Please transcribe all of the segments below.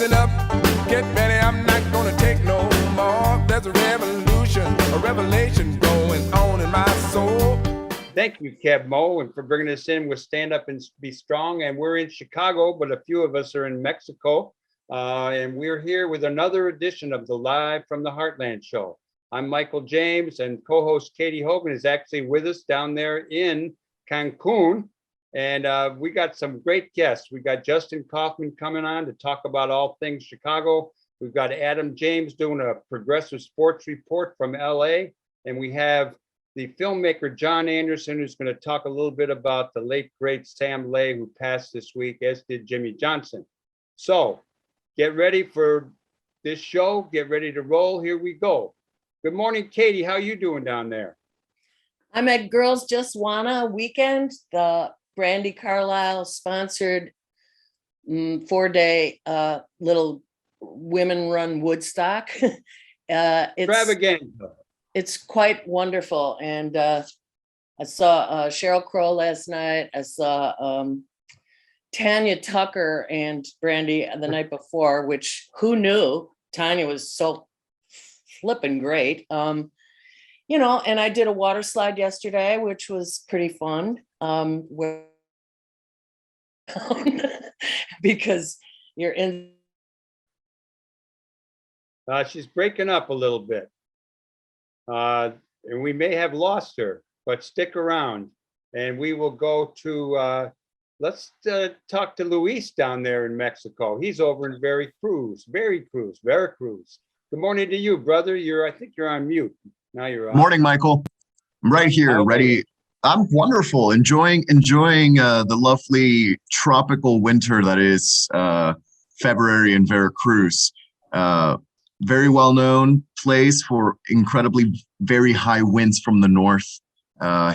Listen up, get ready, I'm not gonna take no more. There's a revolution, a revelation going on in my soul. Thank you, Kev Mo, and for bringing us in with Stand Up and Be Strong. And we're in Chicago, but a few of us are in Mexico. And we're here with another edition of the Live from the Heartland show. I'm Michael James, and co-host Katy Hogan is actually with us down there in Cancun. And we got some great guests. We got Justin Kaufman coming on to talk about all things Chicago. We've got Adam James doing a progressive sports report from LA. And we have the filmmaker John Anderson, who's going to talk a little bit about the late, great Sam Lay, who passed this week, as did Jimmy Johnson. So get ready for this show. Get ready to roll. Here we go. Good morning, Katy. How you doing down there? I'm at Girls Just Wanna weekend, the Brandy Carlisle sponsored 4-day little women-run Woodstock. Extravaganza. It's quite wonderful. And I saw Sheryl Crow last night. I saw Tanya Tucker and Brandy the night before, which who knew? Tanya was so flipping great. You know, and I did a water slide yesterday, which was pretty fun. Because you're in. She's breaking up a little bit. And we may have lost her, but stick around. And we will go to, let's talk to Luis down there in Mexico. He's over in Veracruz. Good morning to you, brother. I think you're on mute. Now you're on. Morning, Michael. I'm right here, ready. I'm wonderful, enjoying the lovely tropical winter that is February in Veracruz. Very well-known place for incredibly very high winds from the north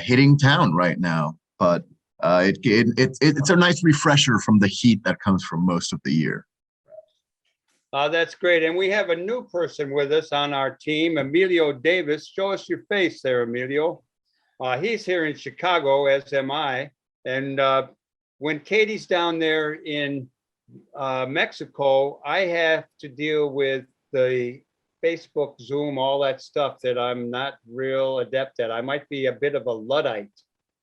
hitting town right now. But it's a nice refresher from the heat that comes from most of the year. That's great. And we have a new person with us on our team, Emilio Davis. Show us your face there, Emilio. He's here in Chicago, as am I. And when Katy's down there in Mexico, I have to deal with the Facebook, Zoom, all that stuff that I'm not real adept at. I might be a bit of a Luddite,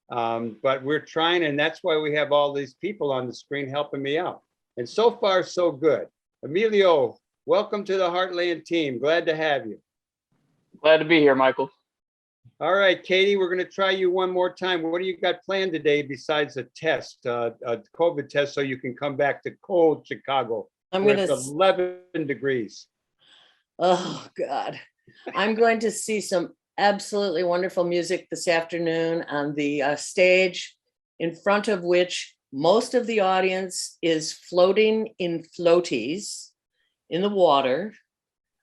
but we're trying, and that's why we have all these people on the screen helping me out. And so far, so good. Emilio, welcome to the Heartland team. Glad to have you. Glad to be here, Michael. All right, Katy, we're going to try you one more time. What do you got planned today besides a test, a COVID test, so you can come back to cold Chicago? It's 11 degrees. Oh, God. I'm going to see some absolutely wonderful music this afternoon on the stage, in front of which most of the audience is floating in floaties in the water.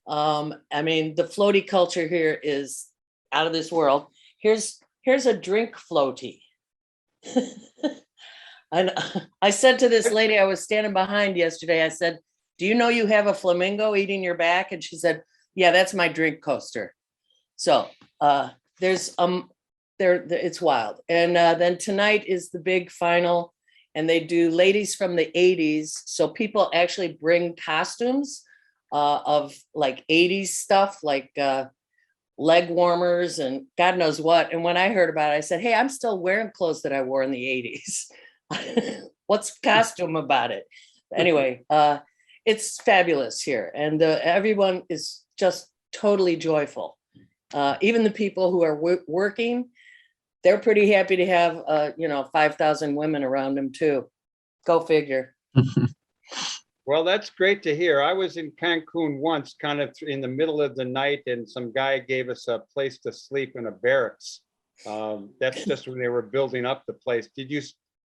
I mean, the floaty culture here is out of this world. Here's a drink floaty. And I said to this lady I was standing behind yesterday, I said, do you know you have a flamingo eating your back? And she said, yeah, that's my drink coaster. So it's wild. And then tonight is the big final, and they do ladies from the 80s. So people actually bring costumes of like 80s stuff, like leg warmers and God knows what. And when I heard about it, I said, hey, I'm still wearing clothes that I wore in the 80s. What's costume about it? Anyway, it's fabulous here. And everyone is just totally joyful. Even the people who are working, they're pretty happy to have, 5,000 women around them too. Go figure. Well, that's great to hear. I was in Cancun once, kind of in the middle of the night, and some guy gave us a place to sleep in a barracks. That's just when they were building up the place. Did you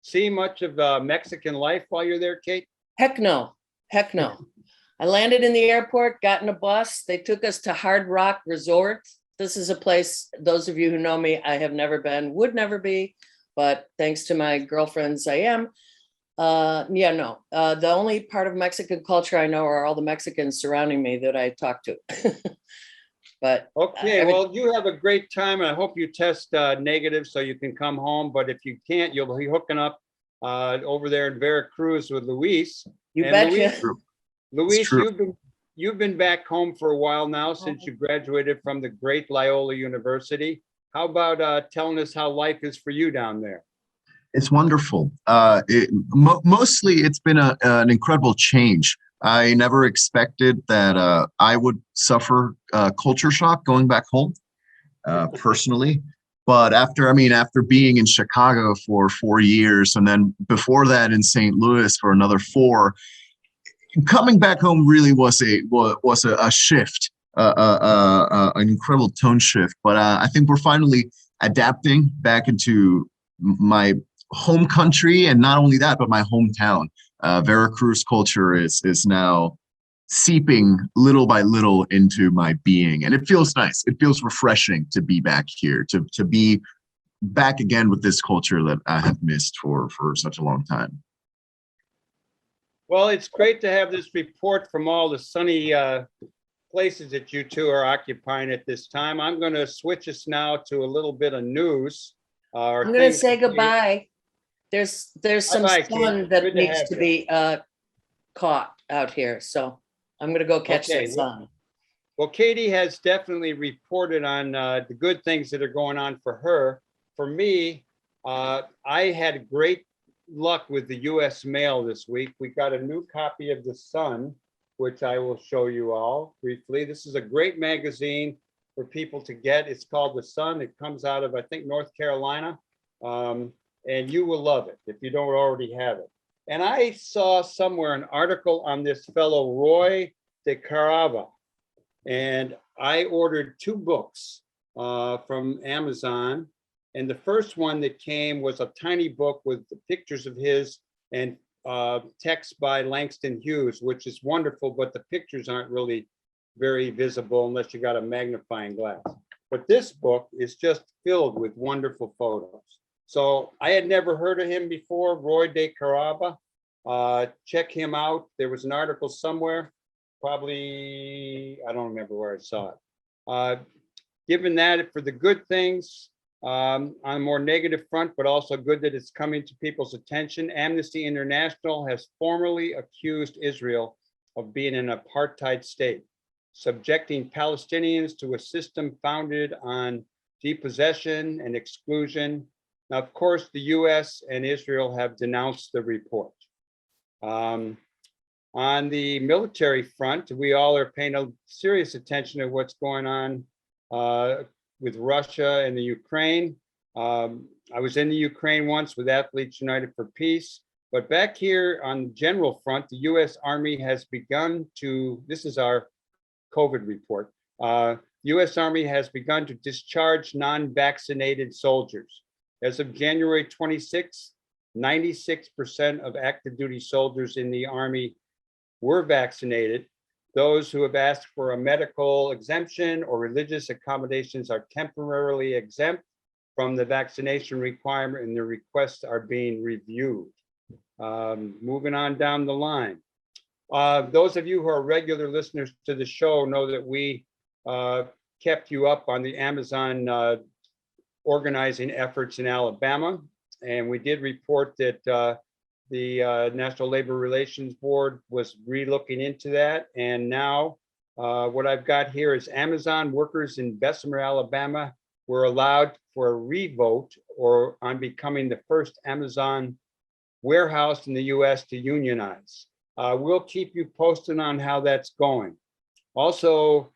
see much of Mexican life while you're there, Kate? Heck no. I landed in the airport, got in a bus. They took us to Hard Rock Resort. This is a place, those of you who know me, I have never been, would never be, but thanks to my girlfriends, I am. The only part of Mexican culture I know are all the Mexicans surrounding me that I talk to. But okay, well, you have a great time, and I hope you test negative so you can come home. But if you can't, you'll be hooking up over there in Veracruz with Luis. You betcha. Luis, true. you've been back home for a while now since you graduated from the great Loyola University. How about telling us how life is for you down there? It's wonderful. Mostly, it's been an incredible change. I never expected that I would suffer culture shock going back home, personally. But after being in Chicago for 4 years, and then before that in St. Louis for another 4, coming back home really was a shift, an incredible tone shift. But I think we're finally adapting back into my home country, and not only that, but my hometown. Veracruz culture is now seeping little by little into my being, and it feels nice. It feels refreshing to be back here, to be back again with this culture that I have missed for such a long time. Well, it's great to have this report from all the sunny places that you two are occupying at this time. I'm going to switch us now to a little bit of news. I'm going to say goodbye. There's some Bye-bye, sun Kate. that Good to needs have to you. be caught out here, so I'm going to go catch Okay, some sun. Well, Katy has definitely reported on the good things that are going on for her. For me, I had great luck with the U.S. mail this week. We got a new copy of The Sun, which I will show you all briefly. This is a great magazine for people to get. It's called The Sun. It comes out of, I think, North Carolina. And you will love it if you don't already have it. And I saw somewhere an article on this fellow, Roy de Carava. And I ordered 2 books from Amazon. And the first one that came was a tiny book with pictures of his and text by Langston Hughes, which is wonderful, but the pictures aren't really very visible unless you got a magnifying glass. But this book is just filled with wonderful photos. So I had never heard of him before, Roy de Carava. Check him out. There was an article somewhere, probably, I don't remember where I saw it. Given that, for the good things, on a more negative front, but also good that it's coming to people's attention, Amnesty International has formally accused Israel of being an apartheid state, subjecting Palestinians to a system founded on depossession and exclusion. Now, of course, the US and Israel have denounced the report. On the military front, we all are paying a serious attention to what's going on with Russia and the Ukraine. I was in the Ukraine once with Athletes United for Peace, but back here on the general front, the US Army has begun to, this is our COVID report, US Army has begun to discharge non-vaccinated soldiers. As of January 26th, 96% of active duty soldiers in the Army were vaccinated. Those who have asked for a medical exemption or religious accommodations are temporarily exempt from the vaccination requirement, and their requests are being reviewed. Moving on down the line. Those of you who are regular listeners to the show know that we kept you up on the Amazon organizing efforts in Alabama. And we did report that the National Labor Relations Board was re-looking into that. And now what I've got here is Amazon workers in Bessemer, Alabama were allowed for a revote or on becoming the first Amazon warehouse in the US to unionize. We'll keep you posted on how that's going. Also,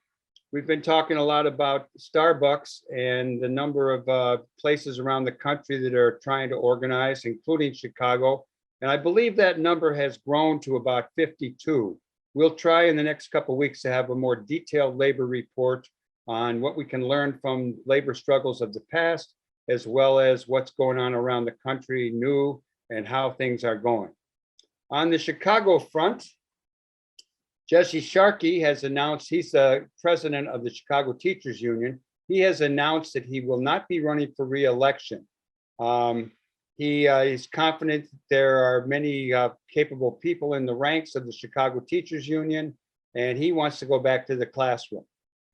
we've been talking a lot about Starbucks and the number of places around the country that are trying to organize, including Chicago. And I believe that number has grown to about 52. We'll try in the next couple of weeks to have a more detailed labor report on what we can learn from labor struggles of the past, as well as what's going on around the country new and how things are going. On the Chicago front, Jesse Sharkey has announced, he's the president of the Chicago Teachers Union. He has announced that he will not be running for re-election. He is confident that there are many capable people in the ranks of the Chicago Teachers Union, and he wants to go back to the classroom.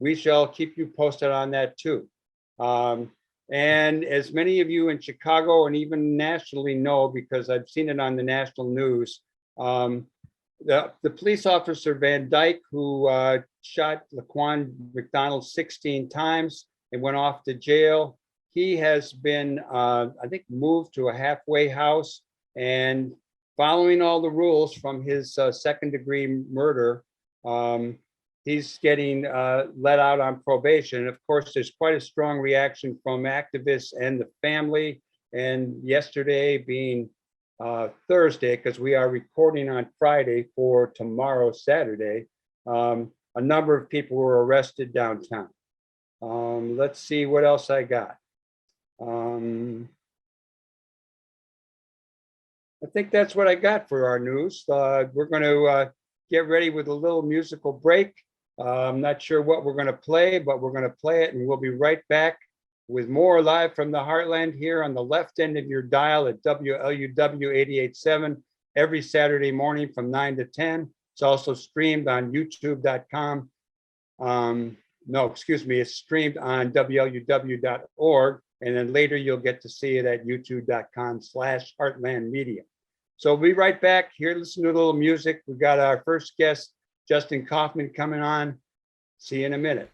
We shall keep you posted on that too. And as many of you in Chicago and even nationally know, because I've seen it on the national news, The police officer Van Dyke, who shot Laquan McDonald 16 times and went off to jail, he has been, I think, moved to a halfway house, and following all the rules from his second-degree murder, he's getting let out on probation. Of course, there's quite a strong reaction from activists and the family. And yesterday being Thursday, because we are recording on Friday for tomorrow, Saturday, a number of people were arrested downtown. Let's see what else I got. I think that's what I got for our news. We're going to get ready with a little musical break. I'm not sure what we're going to play, but we're going to play it, and we'll be right back with more live from the Heartland here on the left end of your dial at WLUW 88.7 every Saturday morning from 9 to 10. It's also streamed on youtube.com. No, excuse me, it's streamed on WLUW.org. And then later you'll get to see it at youtube.com/Heartland Media. So we'll be right back here. Listen to a little music. We got our first guest, Justin Kaufman, coming on. See you in a minute.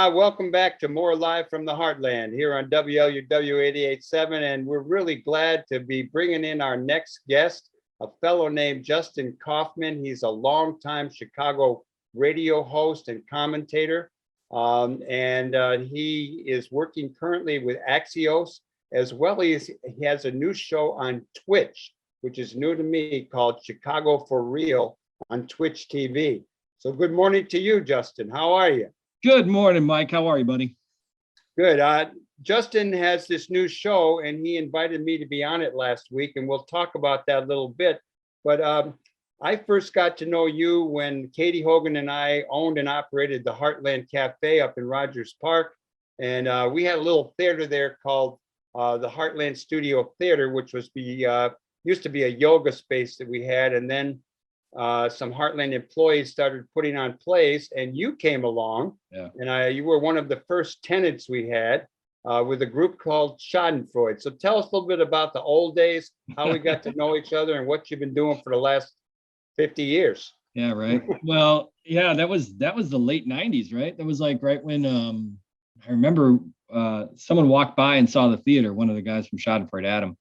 Welcome back to more live from the Heartland here on WLUW 88.7, and we're really glad to be bringing in our next guest, a fellow named Justin Kaufman. He's a longtime Chicago radio host and commentator, and he is working currently with Axios, as well as he has a new show on Twitch, which is new to me, called Chicago for Real on Twitch TV. So good morning to you, Justin. How are you? Good morning, Mike. How are you, buddy? Good. Justin has this new show, and he invited me to be on it last week, and we'll talk about that a little bit. But I first got to know you when Katy, Hogan, and I owned and operated the Heartland Cafe up in Rogers Park. And we had a little theater there called the Heartland Studio Theater, which was used to be a yoga space that we had. And then some Heartland employees started putting on plays, and you came along. Yeah. And you were one of the first tenants we had with a group called Schadenfreude. So tell us a little bit about the old days, how we got to know each other, and what you've been doing for the last 50 years. Yeah, right. Well, yeah, that was the late 90s, right? That was like right when I remember someone walked by and saw the theater, one of the guys from Schadenfreude, Adam.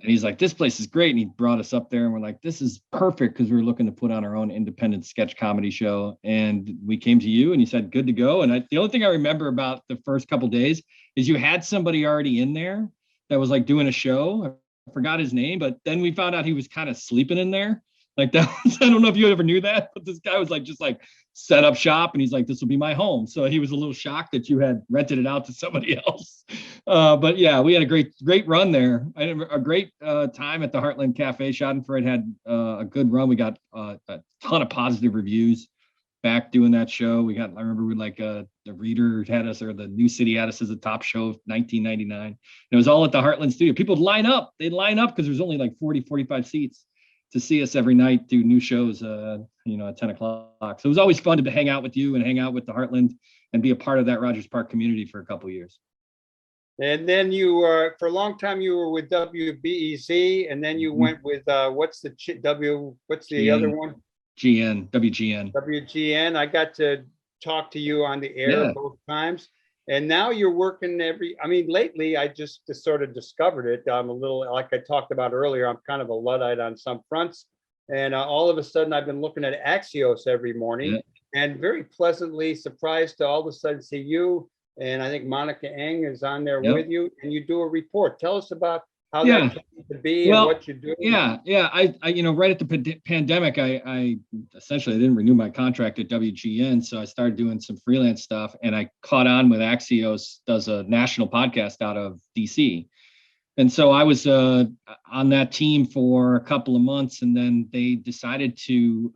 And he's like, this place is great. And he brought us up there, and we're like, this is perfect, because we were looking to put on our own independent sketch comedy show. And we came to you and you said, good to go. And the only thing I remember about the first couple of days is you had somebody already in there that was like doing a show. I forgot his name, but then we found out he was kind of sleeping in there. Like that was, I don't know if you ever knew that, but this guy was like, just like set up shop, and he's like, this will be my home. So he was a little shocked that you had rented it out to somebody else. But yeah, we had a great run there. I had a great time at the Heartland Cafe. Schadenfreude had a good run. We got a ton of positive reviews back doing that show. I remember the Reader had us, or the New City had us as a top show of 1999. And it was all at the Heartland studio. People would line up. They'd line up because there's only like 40, 45 seats to see us every night do new shows, at 10 o'clock. So it was always fun to hang out with you and hang out with the Heartland and be a part of that Rogers Park community for a couple of years. And then you were, for a long time, you were with WBEZ, and then you went with, what's the other one? WGN. WGN. I got to talk to you on the air both times. And now you're working lately, I just sort of discovered it. I'm a little, like I talked about earlier, I'm kind of a Luddite on some fronts. And all of a sudden, I've been looking at Axios every morning, Yeah. and very pleasantly surprised to all of a sudden see you. And I think Monica Eng is on there Yep. with you, and you do a report. Tell us about how Yeah. that came to be and Well, what you do. Yeah. I right at the pandemic, I essentially didn't renew my contract at WGN, so I started doing some freelance stuff, and I caught on with Axios does a national podcast out of DC, and so I was on that team for a couple of months, and then they decided to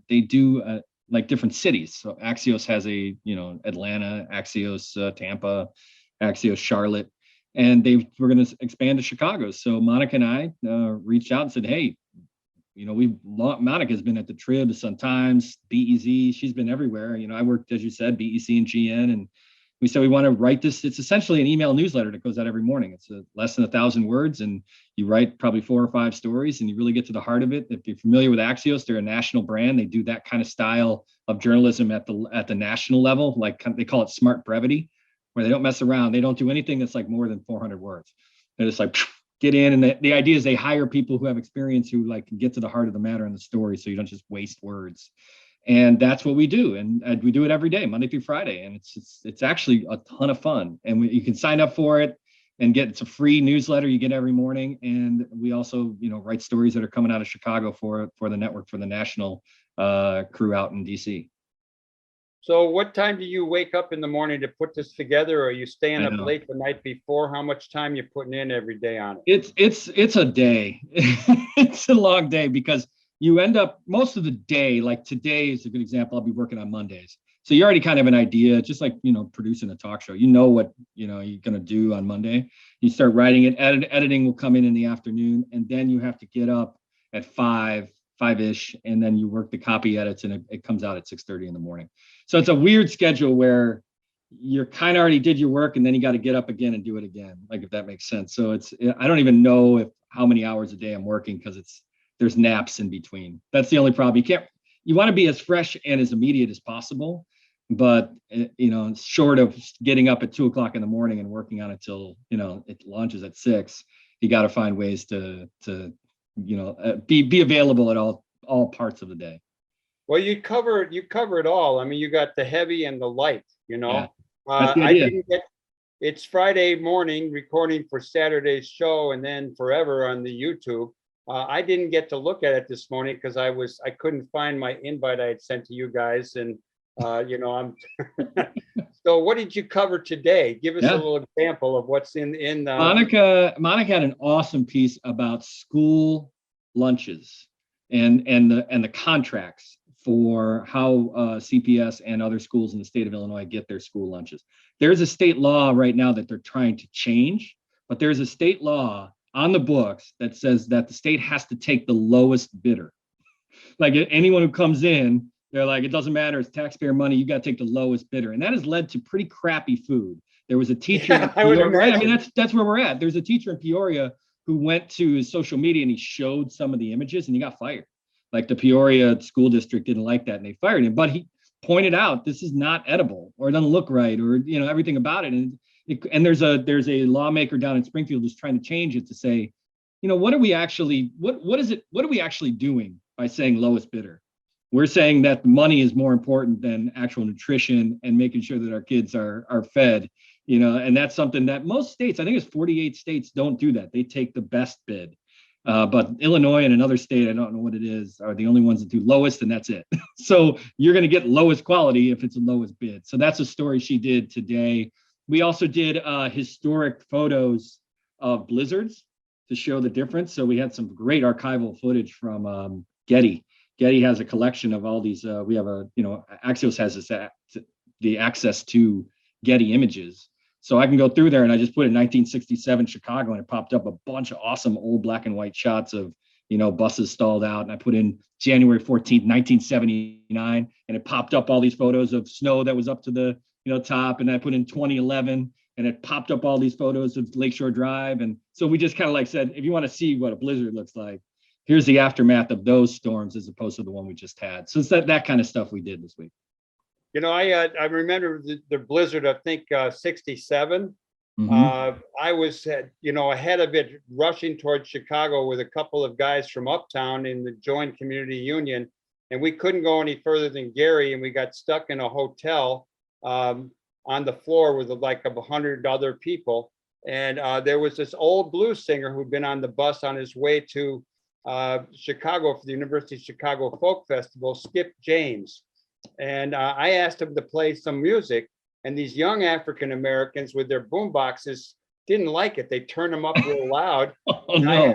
they do like different cities. So Axios has Atlanta, Axios Tampa, Axios Charlotte, and they were going to expand to Chicago. So Monica and I reached out and said, hey, Monica's been at the Trib, the Sun-Times, BEZ. She's been everywhere. I worked, as you said, BEC and GN, and we said we want to write this. It's essentially an email newsletter that goes out every morning. It's less than 1,000 words, and you write probably 4 or 5 stories, and you really get to the heart of it. If you're familiar with Axios, they're a national brand. They do that kind of style of journalism at the national level, like they call it smart brevity, where they don't mess around. They don't do anything that's like more than 400 words. They're just like get in, and the idea is they hire people who have experience, who like can get to the heart of the matter in the story, so you don't just waste words. And that's what we do, and we do it every day, Monday through Friday, and it's actually a ton of fun. And you can sign up for it and it's a free newsletter you get every morning. And we also write stories that are coming out of Chicago for the network, for the national crew out in DC. So what time do you wake up in the morning to put this together? Or are you staying up late the night before? How much time you putting in every day on it? It's a day. It's a long day, because you end up most of the day, like today is a good example. I'll be working on Mondays. So you already kind of have an idea, just like, producing a talk show, what, you're going to do on Monday. You start writing it, editing will come in the afternoon, and then you have to get up at 5-ish, and then you work the copy edits, and it comes out at 6:30 in the morning. So it's a weird schedule where you're kind of already did your work, and then you got to get up again and do it again, like, if that makes sense. So I don't even know how many hours a day I'm working, because there's naps in between. That's the only problem. You want to be as fresh and as immediate as possible, but short of getting up at 2:00 in the morning and working on it till it launches at 6, you got to find ways to be available at all parts of the day. Well, you cover it all. I mean, you got the heavy and the light. Yeah, that's the idea. It's Friday morning recording for Saturday's show, and then forever on the YouTube. I didn't get to look at it this morning because I couldn't find my invite I had sent to you guys, and I'm. So what did you cover today? Give us a little example of what's in Monica had an awesome piece about school lunches and the contracts for how CPS and other schools in the state of Illinois get their school lunches. There's a state law right now that they're trying to change, but there's a state law on the books that says that the state has to take the lowest bidder. Like, anyone who comes in, they're like, it doesn't matter, it's taxpayer money, you got to take the lowest bidder. And that has led to pretty crappy food. There was a teacher, that's where we're at. There's a teacher in Peoria who went to his social media and he showed some of the images, and he got fired. Like, the Peoria school district didn't like that, and they fired him. But he pointed out, this is not edible, or it doesn't look right, or everything about it. And there's a lawmaker down in Springfield who's trying to change it to say, what are we actually doing by saying lowest bidder? We're saying that money is more important than actual nutrition and making sure that our kids are fed, and that's something that most states, I think it's 48 states, don't do that. They take the best bid. But Illinois and another state, I don't know what it is, are the only ones that do lowest, and that's it. So you're going to get lowest quality if it's the lowest bid. So that's a story she did today. We also did historic photos of blizzards to show the difference. So we had some great archival footage from Getty. Getty has a collection of all these. We have Axios has the access to Getty images. So I can go through there, and I just put in 1967 Chicago, and it popped up a bunch of awesome old black and white shots of, buses stalled out. And I put in January 14th, 1979, and it popped up all these photos of snow that was up to the, top. And I put in 2011, and it popped up all these photos of Lakeshore Drive. And so we just kind of said, if you want to see what a blizzard looks like, here's the aftermath of those storms as opposed to the one we just had. So it's that kind of stuff we did this week. I remember the blizzard, I think 67. I was, ahead of it, rushing towards Chicago with a couple of guys from Uptown in the Joint Community Union, and we couldn't go any further than Gary, and we got stuck in a hotel on the floor with like 100 other people. And there was this old blues singer who'd been on the bus on his way to Chicago for the University of Chicago Folk Festival, Skip James. And I asked him to play some music, and these young African Americans with their boom boxes didn't like it. They turned them up real loud. Oh, no.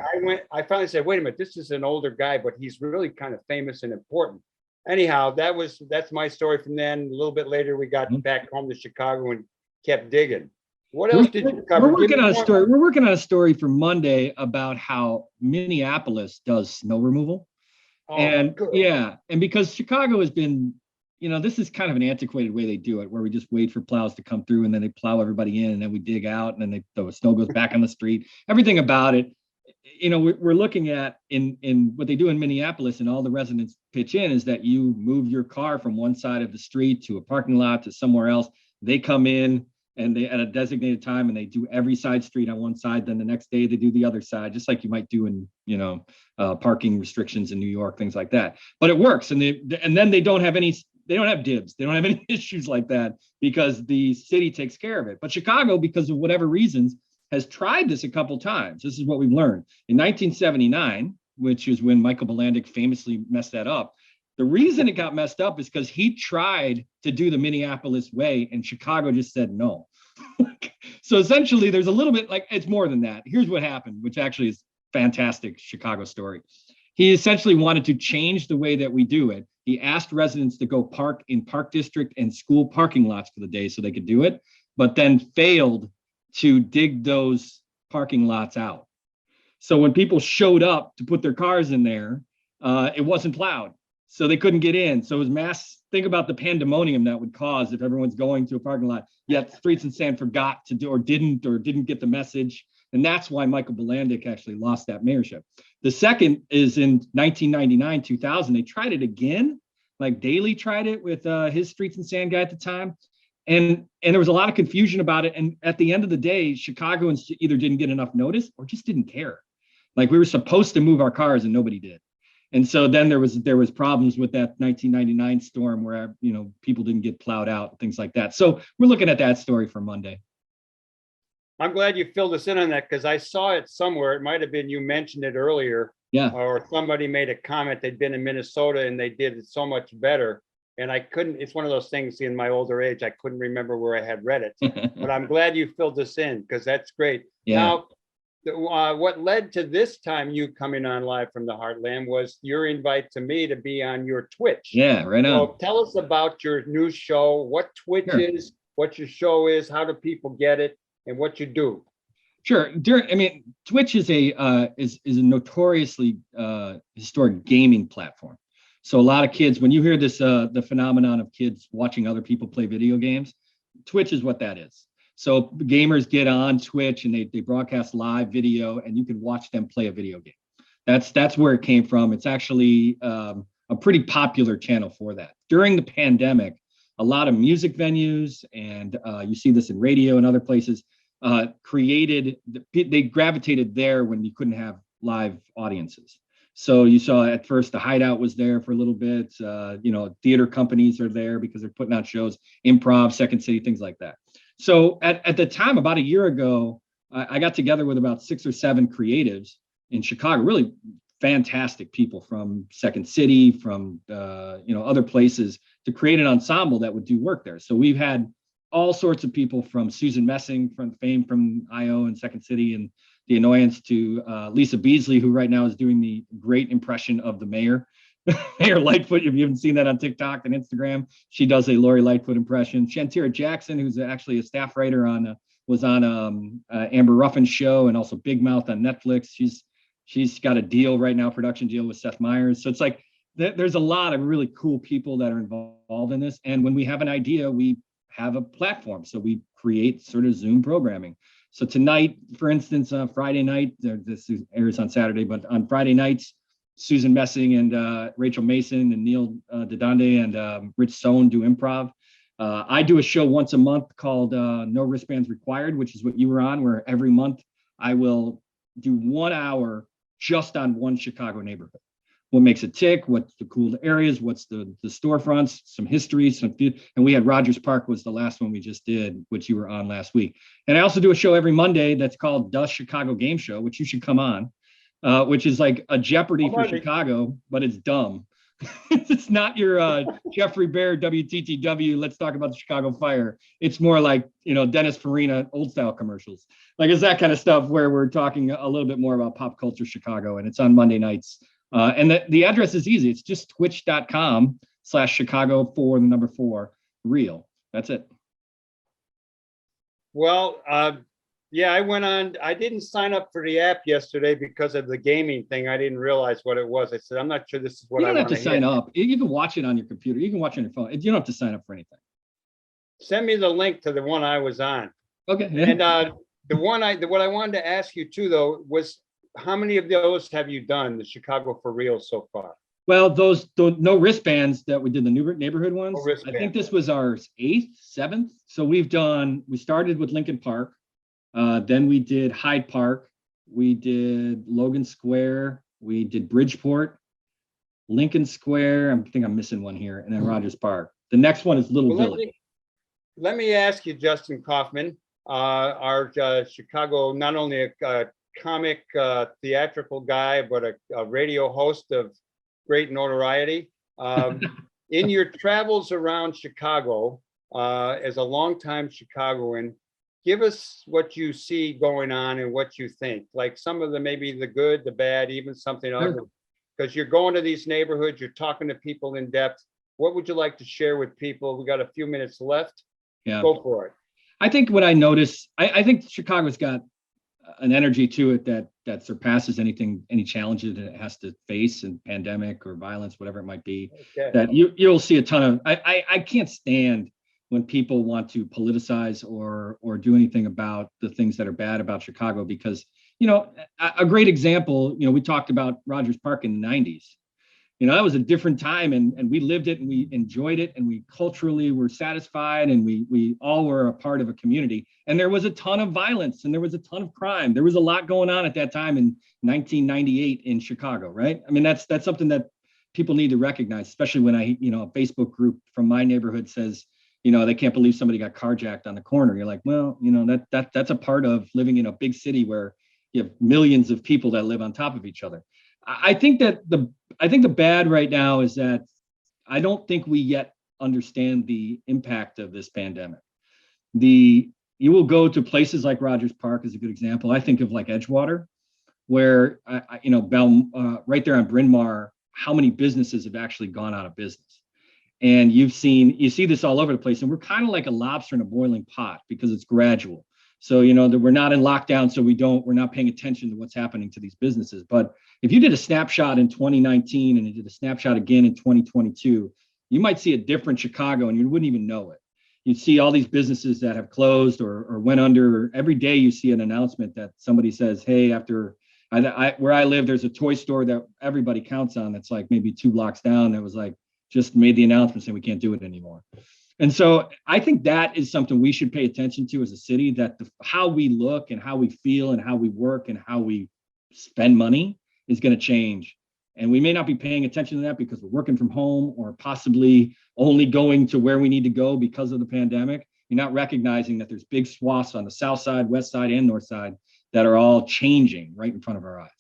I finally said, wait a minute, this is an older guy, but he's really kind of famous and important. Anyhow, that's my story from then. A little bit later, we got back home to Chicago and kept digging. What else did you cover? We're working on a story. We're working on a story for Monday about how Minneapolis does snow removal. Oh, and good. yeah, and because Chicago has been, this is kind of an antiquated way they do it, where we just wait for plows to come through and then they plow everybody in and then we dig out and then the snow goes back on the street. Everything about it, we're looking at in what they do in Minneapolis, and all the residents pitch in, is that you move your car from one side of the street to a parking lot to somewhere else. They come in and they at a designated time and they do every side street on one side. Then the next day they do the other side, just like you might do in, parking restrictions in New York, things like that. But it works. And then they don't have dibs. They don't have any issues like that because the city takes care of it. But Chicago, because of whatever reasons, has tried this a couple times. This is what we've learned. In 1979, which is when Michael Bilandic famously messed that up, the reason it got messed up is because he tried to do the Minneapolis way and Chicago just said no. So essentially, there's a little bit it's more than that. Here's what happened, which actually is fantastic Chicago story. He essentially wanted to change the way that we do it. He asked residents to go park in Park District and school parking lots for the day so they could do it, but then failed to dig those parking lots out. So when people showed up to put their cars in there, it wasn't plowed. So they couldn't get in. So it was mass. Think about the pandemonium that would cause if everyone's going to a parking lot, yet Streets and Sand forgot to do or didn't get the message. And that's why Michael Bilandic actually lost that mayorship. The second is in 1999, 2000, they tried it again. Like Daley tried it with his Streets and Sand guy at the time. And there was a lot of confusion about it. And at the end of the day, Chicagoans either didn't get enough notice or just didn't care. Like we were supposed to move our cars and nobody did. And so then there was problems with that 1999 storm where, people didn't get plowed out and things like that. So we're looking at that story for Monday. I'm glad you filled us in on that because I saw it somewhere. It might have been you mentioned it earlier. Yeah. Or somebody made a comment. They'd been in Minnesota and they did it so much better. And I couldn't, it's one of those things in my older age, I couldn't remember where I had read it. But I'm glad you filled this in because that's great. Yeah. Now, what led to this time you coming on live from the Heartland was your invite to me to be on your Twitch. Yeah, right on. So tell us about your new show, what Twitch is, what your show is, how do people get it, and what you do. Sure. Twitch is a notoriously historic gaming platform. So a lot of kids, when you hear this, the phenomenon of kids watching other people play video games, Twitch is what that is. So gamers get on Twitch and they broadcast live video and you can watch them play a video game. That's where it came from. It's actually a pretty popular channel for that. During the pandemic, a lot of music venues, and you see this in radio and other places, they gravitated there when you couldn't have live audiences. So you saw at first the Hideout was there for a little bit, theater companies are there because they're putting out shows, Improv, Second City, things like that. So at the time, about a year ago, I got together with about 6 or 7 creatives in Chicago, really fantastic people from Second City, from other places, to create an ensemble that would do work there. So we've had all sorts of people from Susan Messing, from fame from IO and Second City and The Annoyance, to Lisa Beasley, who right now is doing the great impression of the mayor. Mayor Lightfoot, if you haven't seen that on TikTok and Instagram, she does a Lori Lightfoot impression. Shantira Jackson, who's actually a staff writer was on Amber Ruffin's show and also Big Mouth on Netflix. She's got a deal right now, production deal with Seth Meyers. So it's like there's a lot of really cool people that are involved in this. And when we have an idea, we have a platform. So we create sort of Zoom programming. So tonight, for instance, Friday night, this airs on Saturday, but on Friday nights, Susan Messing and Rachel Mason and Neil Dedande and Rich Sohn do improv. I do a show once a month called No Wristbands Required, which is what you were on, where every month I will do 1 hour just on one Chicago neighborhood. What makes it tick, what's the cool areas, what's the storefronts, some history, and we had Rogers Park was the last one we just did, which you were on last week. And I also do a show every Monday that's called The Chicago Game Show, which you should come on, which is like a Jeopardy for Chicago, but it's dumb. It's not your Jeffrey Bear WTTW, let's talk about the Chicago Fire. It's more like, Dennis Farina old style commercials. Like it's that kind of stuff where we're talking a little bit more about pop culture Chicago, and it's on Monday nights. And the address is easy. It's just twitch.com/Chicago 4 real. That's it. Well, yeah, I went on. I didn't sign up for the app yesterday because of the gaming thing. I didn't realize what it was. I said, I'm not sure this is what I want to You don't have to sign up. You can watch it on your computer. You can watch it on your phone. You don't have to sign up for anything. Send me the link to the one I was on. Okay. Yeah. And what I wanted to ask you too, though, was how many of those have you done, the Chicago for Real so far? Well, those no wristbands that we did, the new neighborhood ones. No wristband. I think this was our 8th, 7th. So we started with Lincoln Park. Then we did Hyde Park. We did Logan Square. We did Bridgeport, Lincoln Square. I think I'm missing one here. And then Rogers Park. The next one is Little Village. Let me ask you, Justin Kaufman, our Chicago, not only a comic theatrical guy, but a radio host of great notoriety. In your travels around Chicago, as a longtime Chicagoan, give us what you see going on and what you think, like some of the, maybe the good, the bad, even something other, because you're going to these neighborhoods, you're talking to people in depth. What would you like to share with people? We got a few minutes left. Yeah. Go for it. I think what I notice, I think Chicago's got an energy to it that surpasses any challenges that it has to face, in pandemic or violence, whatever it might be. Okay. That you'll see a ton of. I can't stand when people want to politicize or do anything about the things that are bad about Chicago, because a great example. We talked about Rogers Park in the 90s. That was a different time, and we lived it and we enjoyed it, and we culturally were satisfied, and we all were a part of a community. And there was a ton of violence and there was a ton of crime. There was a lot going on at that time in 1998 in Chicago, right? I mean, that's something that people need to recognize, especially when a Facebook group from my neighborhood says, they can't believe somebody got carjacked on the corner. You're like, well, that's a part of living in a big city where you have millions of people that live on top of each other. I think the bad right now is that I don't think we yet understand the impact of this pandemic. You will go to places like Rogers Park is a good example. I think of like Edgewater, where right there on Bryn Mawr, how many businesses have actually gone out of business. And you see this all over the place. And we're kind of like a lobster in a boiling pot because it's gradual. So, that we're not in lockdown, so we're not paying attention to what's happening to these businesses. But if you did a snapshot in 2019 and you did a snapshot again in 2022, you might see a different Chicago and you wouldn't even know it. You'd see all these businesses that have closed or went under. Every day you see an announcement that somebody says, hey, after where I live, there's a toy store that everybody counts on that's like maybe 2 blocks down that was like, just made the announcement saying we can't do it anymore. And so I think that is something we should pay attention to as a city, that how we look and how we feel and how we work and how we spend money is going to change. And we may not be paying attention to that because we're working from home or possibly only going to where we need to go because of the pandemic. You're not recognizing that there's big swaths on the south side, west side, and north side that are all changing right in front of our eyes.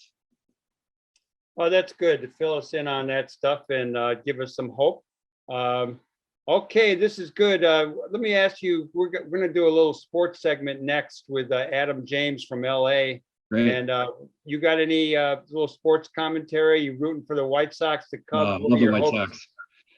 Well, that's good to fill us in on that stuff and give us some hope. Okay, this is good. Let me ask you, we're going to do a little sports segment next with Adam James from LA. Great. And you got any little sports commentary? You rooting for the White Sox, the Cubs? Love the White Sox.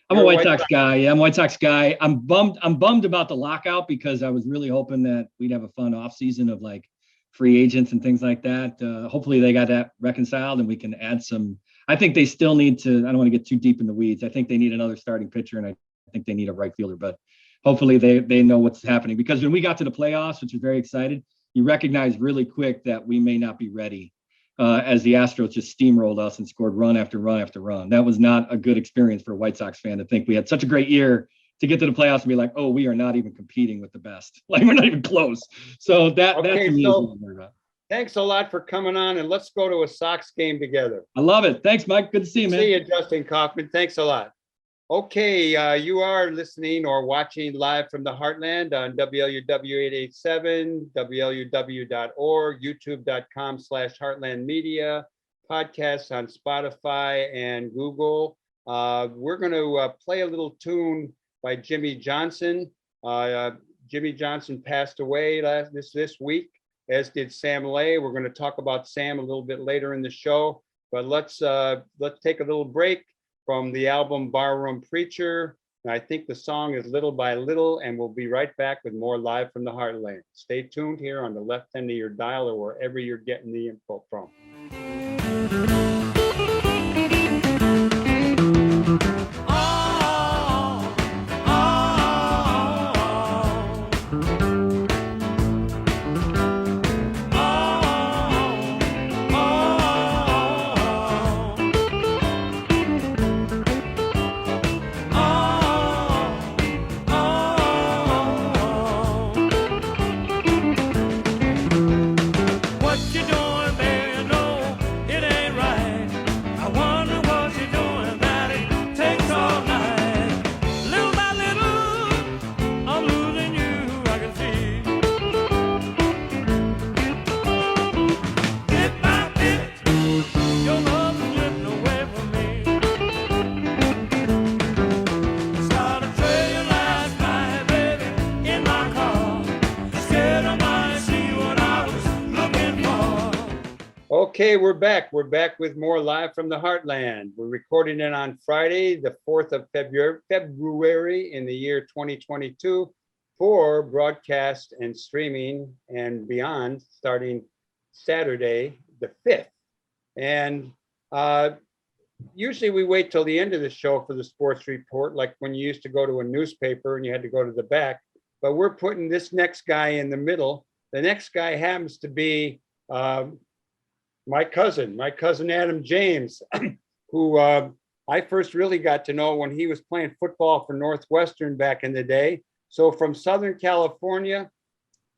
I'm a White Sox guy. Yeah, I'm a White Sox guy. I'm bummed about the lockout because I was really hoping that we'd have a fun off season of like free agents and things like that. Hopefully they got that reconciled and we can add some. I think they still need to, I don't want to get too deep in the weeds. I think they need another starting pitcher and I think they need a right fielder, but hopefully they know what's happening, because when we got to the playoffs, which was very excited, you recognize really quick that we may not be ready as the Astros just steamrolled us and scored run after run after run. That was not a good experience for a White Sox fan to think we had such a great year to get to the playoffs and be like, oh, we are not even competing with the best. Like we're not even close. So that to me is what I'm worried about. Thanks a lot for coming on, and let's go to a Sox game together. I love it. Thanks, Mike. Good to see you, man. See you, Justin Kaufman. Thanks a lot. Okay, you are listening or watching live from the Heartland on WLUW 887, WLUW.org, YouTube.com/Heartland Media, podcasts on Spotify and Google. We're going to play a little tune by Jimmy Johnson. Jimmy Johnson passed away this week, as did Sam Lay. We're going to talk about Sam a little bit later in the show, but let's take a little break from the album Barroom Preacher. And I think the song is Little by Little, and we'll be right back with more Live from the Heartland. Stay tuned here on the left end of your dial or wherever you're getting the info from. Okay, we're back. We're back with more Live from the Heartland. We're recording it on Friday, the 4th of February in the year 2022 for broadcast and streaming and beyond starting Saturday, the 5th. And usually we wait till the end of the show for the sports report, like when you used to go to a newspaper and you had to go to the back. But we're putting this next guy in the middle. The next guy happens to be my cousin Adam James, who I first really got to know when he was playing football for Northwestern back in the day. So from Southern California,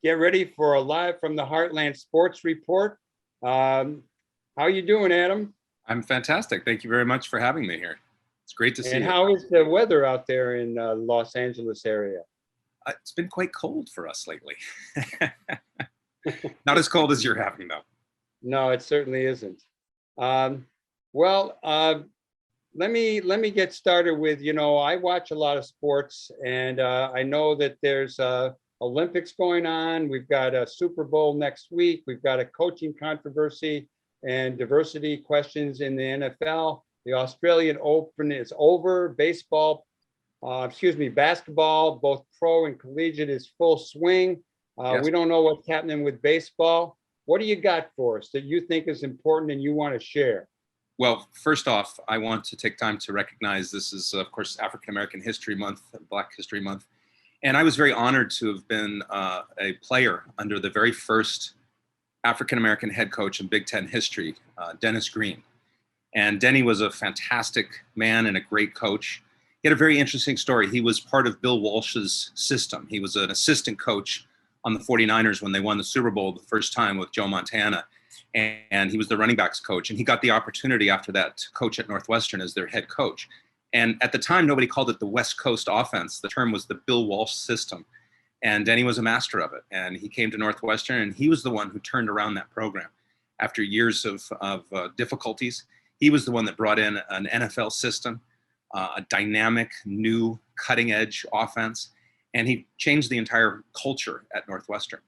get ready for a Live from the Heartland sports report. How you doing, Adam? I'm fantastic. Thank you very much for having me here. It's great to see you. And how is the weather out there in Los Angeles area? It's been quite cold for us lately. Not as cold as you're having, though. No, it certainly isn't. Let me get started with, I watch a lot of sports, and I know that there's Olympics going on. We've got a Super Bowl next week. We've got a coaching controversy and diversity questions in the NFL. The Australian Open is over. Basketball, both pro and collegiate, is full swing. Yes. We don't know what's happening with baseball. What do you got for us that you think is important and you want to share? Well, first off, I want to take time to recognize this is, of course, African American History Month, Black History Month. And I was very honored to have been a player under the very first African American head coach in Big Ten history, Dennis Green. And Denny was a fantastic man and a great coach. He had a very interesting story. He was part of Bill Walsh's system. He was an assistant coach on the 49ers when they won the Super Bowl the first time with Joe Montana. And he was the running backs coach. And he got the opportunity after that to coach at Northwestern as their head coach. And at the time, nobody called it the West Coast offense. The term was the Bill Walsh system. And Denny was a master of it. And he came to Northwestern, and he was the one who turned around that program. After years of difficulties, he was the one that brought in an NFL system, a dynamic, new, cutting-edge offense. And he changed the entire culture at Northwestern.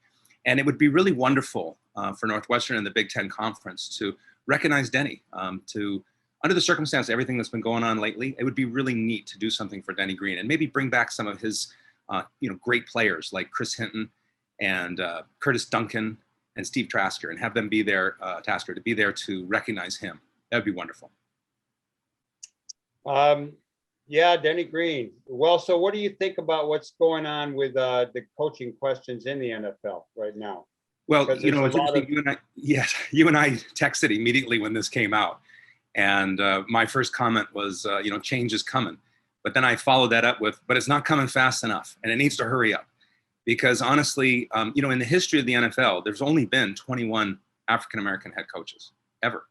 And it would be really wonderful for Northwestern and the Big Ten Conference to recognize Denny. Under the circumstance, everything that's been going on lately, it would be really neat to do something for Denny Green and maybe bring back some of his great players like Chris Hinton and Curtis Duncan and Steve Tasker, and have them be there, Tasker, to be there to recognize him. That would be wonderful. Yeah, Denny Green. Well, so what do you think about what's going on with the coaching questions in the NFL right now? Well, it's interesting. You and I texted immediately when this came out, and my first comment was, change is coming. But then I followed that up with, but it's not coming fast enough and it needs to hurry up. Because honestly, in the history of the NFL, there's only been 21 African-American head coaches ever.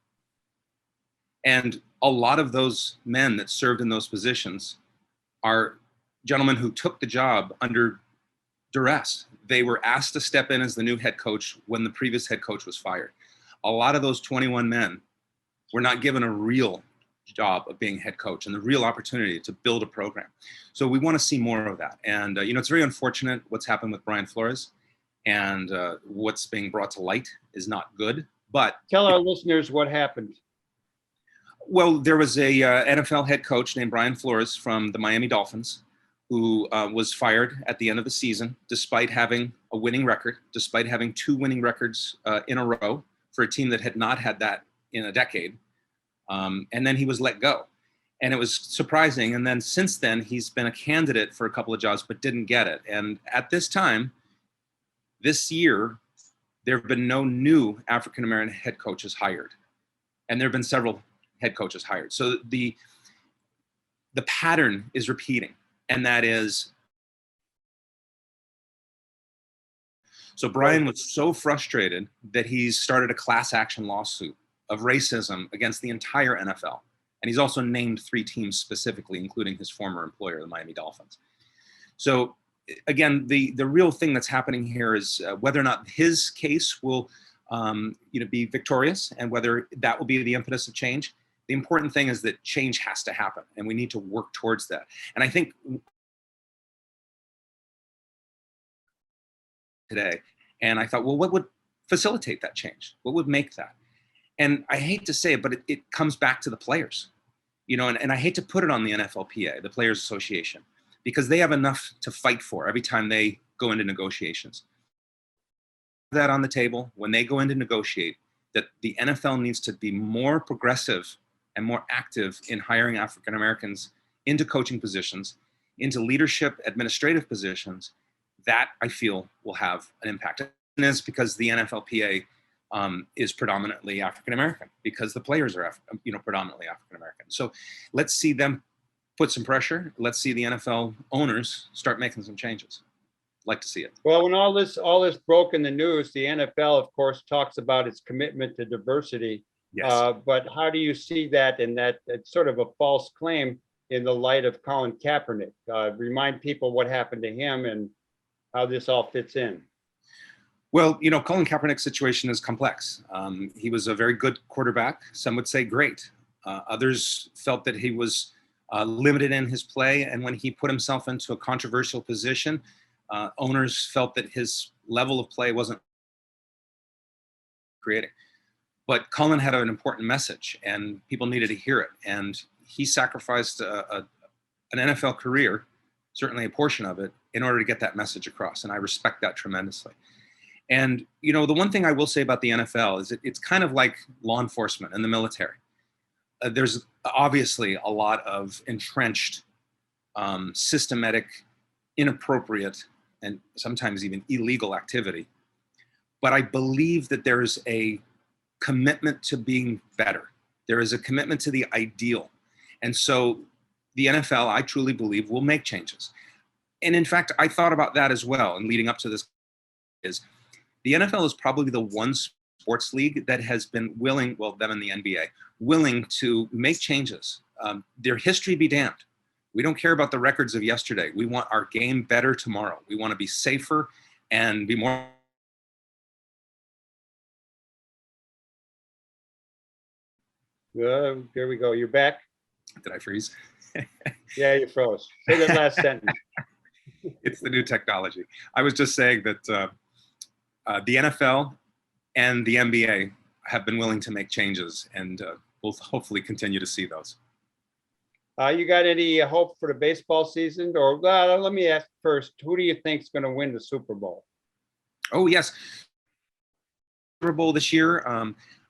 And a lot of those men that served in those positions are gentlemen who took the job under duress. They were asked to step in as the new head coach when the previous head coach was fired. A lot of those 21 men were not given a real job of being head coach and the real opportunity to build a program. So we want to see more of that. And, it's very unfortunate what's happened with Brian Flores, and what's being brought to light is not good. But tell our listeners what happened. Well, there was a NFL head coach named Brian Flores from the Miami Dolphins who was fired at the end of the season, despite having a winning record, despite having 2 winning records in a row for a team that had not had that in a decade. And then he was let go. And it was surprising. And then since then, he's been a candidate for a couple of jobs, but didn't get it. And at this time, this year, there have been no new African-American head coaches hired. And there have been several head coaches hired. So the pattern is repeating. And that is, so Brian was so frustrated that he's started a class action lawsuit of racism against the entire NFL. And he's also named 3 teams specifically, including his former employer, the Miami Dolphins. So again, the real thing that's happening here is whether or not his case will be victorious and whether that will be the impetus of change. The important thing is that change has to happen and we need to work towards that. And I think today, and I thought, well, what would facilitate that change? What would make that? And I hate to say it, but it comes back to the players, and I hate to put it on the NFLPA, the Players Association, because they have enough to fight for every time they go into negotiations. That on the table, when they go in to negotiate, that the NFL needs to be more progressive and more active in hiring African Americans into coaching positions, into leadership, administrative positions, that I feel will have an impact. And it's because the NFLPA is predominantly African American, because the players are predominantly African American. So let's see them put some pressure. Let's see the NFL owners start making some changes. Like to see it. Well, when all this broke in the news, the NFL, of course, talks about its commitment to diversity. Yes. But how do you see that, and that it's sort of a false claim in the light of Colin Kaepernick? Remind people what happened to him and how this all fits in. Well, Colin Kaepernick's situation is complex. He was a very good quarterback. Some would say great. Others felt that he was limited in his play. And when he put himself into a controversial position, owners felt that his level of play wasn't creating. But Colin had an important message and people needed to hear it. And he sacrificed an NFL career, certainly a portion of it, in order to get that message across. And I respect that tremendously. And, the one thing I will say about the NFL is it's kind of like law enforcement and the military. There's obviously a lot of entrenched, systematic, inappropriate, and sometimes even illegal activity. But I believe that there is a commitment to being better. There is a commitment to the ideal. And so the NFL, I truly believe, will make changes. And in fact, I thought about that as well. And leading up to this is the NFL is probably the one sports league that has been willing, well, them and the NBA, willing to make changes. Their history be damned. We don't care about the records of yesterday. We want our game better tomorrow. We want to be safer and be more. There we go. You're back. Did I freeze? Yeah, you froze. Say that last sentence. It's the new technology. I was just saying that the NFL and the NBA have been willing to make changes, and we'll hopefully continue to see those. You got any hope for the baseball season? Or let me ask first, who do you think is going to win the Super Bowl? Oh, yes. Super Bowl this year.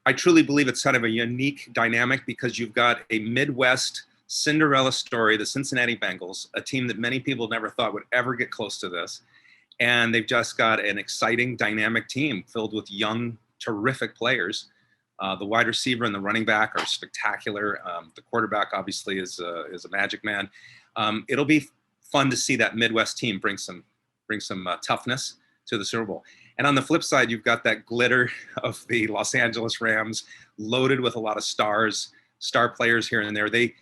I truly believe it's kind of a unique dynamic because you've got a Midwest Cinderella story, the Cincinnati Bengals, a team that many people never thought would ever get close to this. And they've just got an exciting, dynamic team filled with young, terrific players. The wide receiver and the running back are spectacular. The quarterback obviously is a magic man. It'll be fun to see that Midwest team bring some toughness to the Super Bowl. And on the flip side, you've got that glitter of the Los Angeles Rams, loaded with a lot of star players here and there. They,